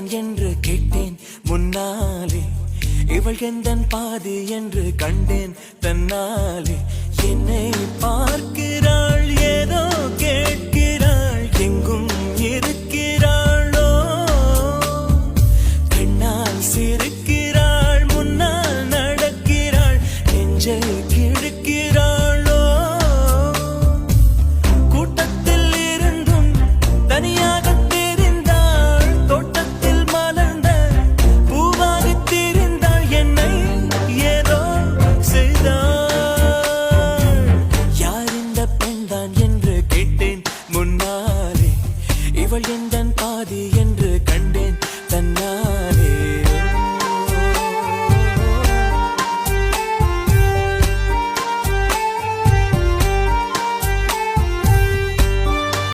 பெண்தான் என்று கேட்டேன் முன்னாலே, இவள் எந்தன் பாதி என்று கண்டேன் தன்னாலே. என்னை பார்க்கிறாள், ஏதோ கேட்கிறாள், எங்கும் இருக்கிறாளோ. கண்ணால் சிரிக்கிறாள், முன்னால் நடக்கிறாள், நெஞ்சை கிழக்கிறாளோ. கூட்டத்தில் இருந்தும் தனியாக தெரிந்தாள், தோட்டத்தில் மலர்ந்த பூவாக தெரிந்தாள், என்னை ஏதோ செய்தாள். யார் இந்த பெண்தான் என்று கேட்டேன் முன்னாலே, இவள் எந்த